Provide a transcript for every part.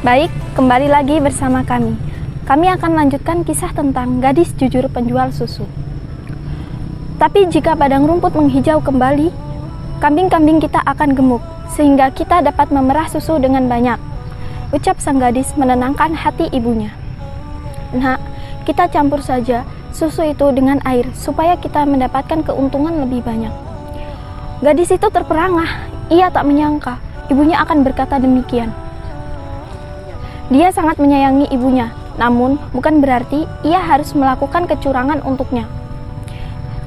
Baik, kembali lagi bersama kami. Kami akan lanjutkan kisah tentang gadis jujur penjual susu. Tapi jika padang rumput menghijau kembali, kambing-kambing kita akan gemuk, sehingga kita dapat memerah susu dengan banyak. Ucap sang gadis menenangkan hati ibunya. Nak, kita campur saja susu itu dengan air, supaya kita mendapatkan keuntungan lebih banyak. Gadis itu terperangah, ia tak menyangka ibunya akan berkata demikian. Dia sangat menyayangi ibunya, namun bukan berarti ia harus melakukan kecurangan untuknya.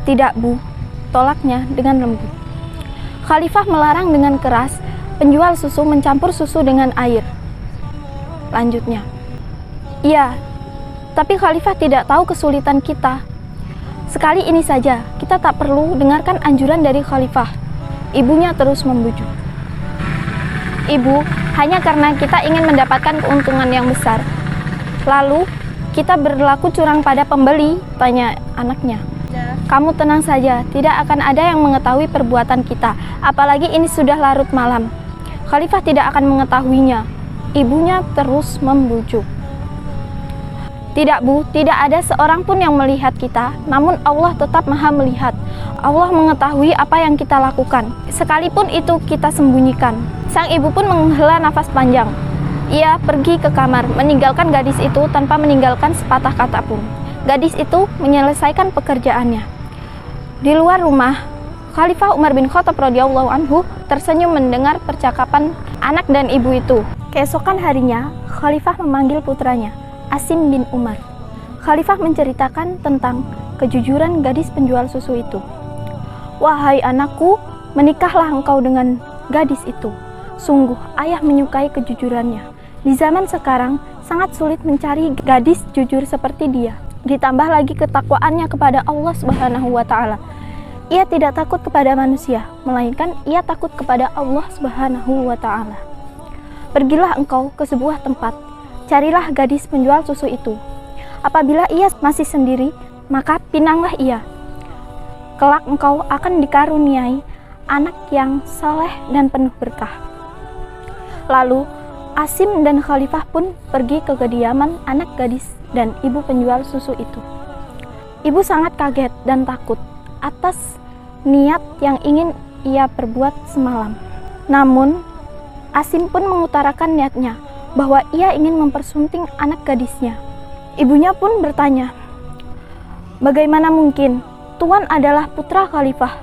Tidak, Bu, tolaknya dengan lembut. Khalifah melarang dengan keras penjual susu mencampur susu dengan air. Lanjutnya, iya, tapi Khalifah tidak tahu kesulitan kita. Sekali ini saja, kita tak perlu dengarkan anjuran dari Khalifah. Ibunya terus membujuk. Ibu, hanya karena kita ingin mendapatkan keuntungan yang besar. Lalu, kita berlaku curang pada pembeli, tanya anaknya. Kamu tenang saja, tidak akan ada yang mengetahui perbuatan kita, apalagi ini sudah larut malam. Khalifah tidak akan mengetahuinya. Ibunya terus membujuk. Tidak, Bu, tidak ada seorang pun yang melihat kita, namun Allah tetap Maha melihat. Allah mengetahui apa yang kita lakukan, sekalipun itu kita sembunyikan. Sang ibu pun menghela nafas panjang. Ia pergi ke kamar, meninggalkan gadis itu tanpa meninggalkan sepatah kata pun. Gadis itu menyelesaikan pekerjaannya. Di luar rumah, Khalifah Umar bin Khattab radhiyallahu anhu tersenyum mendengar percakapan anak dan ibu itu. Keesokan harinya, Khalifah memanggil putranya, Asim bin Umar. Khalifah menceritakan tentang kejujuran gadis penjual susu itu. Wahai anakku, menikahlah engkau dengan gadis itu. Sungguh, ayah menyukai kejujurannya. Di zaman sekarang, sangat sulit mencari gadis jujur seperti dia. Ditambah lagi ketakwaannya kepada Allah Subhanahu wa Ta'ala. Ia tidak takut kepada manusia, melainkan ia takut kepada Allah Subhanahu wa Ta'ala. Pergilah engkau ke sebuah tempat, carilah gadis penjual susu itu. Apabila ia masih sendiri, maka pinanglah ia. Kelak engkau akan dikaruniai anak yang saleh dan penuh berkah. Lalu, Asim dan Khalifah pun pergi ke kediaman anak gadis dan ibu penjual susu itu. Ibu sangat kaget dan takut atas niat yang ingin ia perbuat semalam. Namun, Asim pun mengutarakan niatnya bahwa ia ingin mempersunting anak gadisnya. Ibunya pun bertanya, bagaimana mungkin? Tuan adalah putra Khalifah,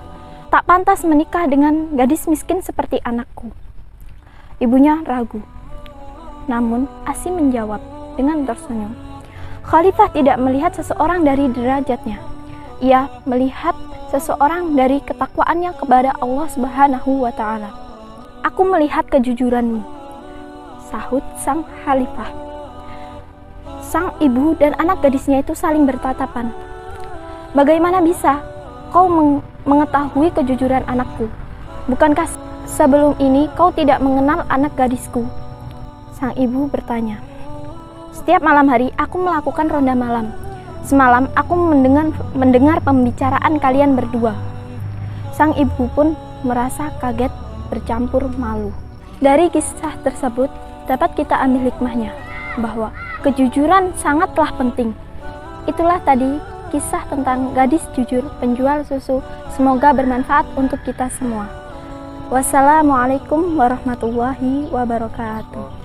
tak pantas menikah dengan gadis miskin seperti anakku. Ibunya ragu. Namun Asim menjawab dengan tersenyum. Khalifah tidak melihat seseorang dari derajatnya. Ia melihat seseorang dari ketakwaannya kepada Allah Subhanahu wa Ta'ala. Aku melihat kejujuranmu, sahut sang Khalifah. Sang ibu dan anak gadisnya itu saling bertatapan. Bagaimana bisa kau mengetahui kejujuran anakku? Bukankah sebelum ini kau tidak mengenal anak gadisku? Sang ibu bertanya. Setiap malam hari aku melakukan ronda malam. Semalam aku mendengar pembicaraan kalian berdua. Sang ibu pun merasa kaget bercampur malu. Dari kisah tersebut dapat kita ambil hikmahnya bahwa kejujuran sangatlah penting. Itulah tadi kisah tentang gadis jujur penjual susu. Semoga bermanfaat untuk kita semua. Wassalamualaikum warahmatullahi wabarakatuh.